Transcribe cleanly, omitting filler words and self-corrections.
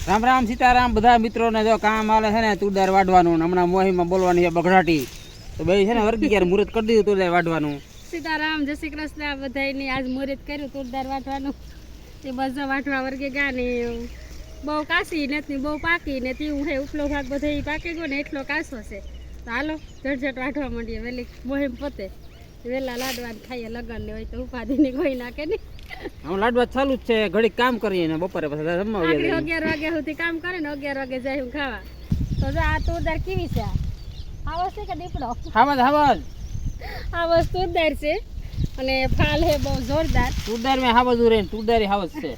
રામ રામ સીતારામ બધા મિત્રોને જો કામ આલે છે ને તુરદાર વાઢવાનું ને હમણાં મોહીમાં બોલવાની છે બગડાટી તો બે છે ને વર્ગી ક્યારે મુહૂર્ત કરી દીધું તુરદાર વાઢવાનું સીતારામ જય શ્રી કૃષ્ણ બધાયની આજ મુહૂર્ત કર્યું તુરદાર વાટવાનું તે બધા વાટવા વર્ગે ગયા ને બહુ કાસી નથી બહુ પાકી ને તેવું હે ઉપલો ભાગ બધો પાકી ગયો ને એટલો કાસો છે તો હાલો ઝટઝટ વાટવા માંડીએ વહેલી મોહીમ પતે વહેલા લાડવાને ખાઈએ લગન ને હોય તો ઉપાધિની કોઈ નાખે નહીં હું લાડવા ચાલુ જ છે ઘડીક કામ કરીએ ને બપોરે પછી જમવા આખરી જઈએ 11 વાગ્યા સુધી કામ કરે ને 11 વાગે જાય હું ખાવા તો જો આ તુરદાર કેવી છે આ વસ્તુ કે દીપડો હાવજ હાવજ આ વસ્તુ તુરદાર છે અને ફાલ હે બહુ જોરદાર તુરદાર મેં હાવજ ઉરે તુરદારી હાવજ છે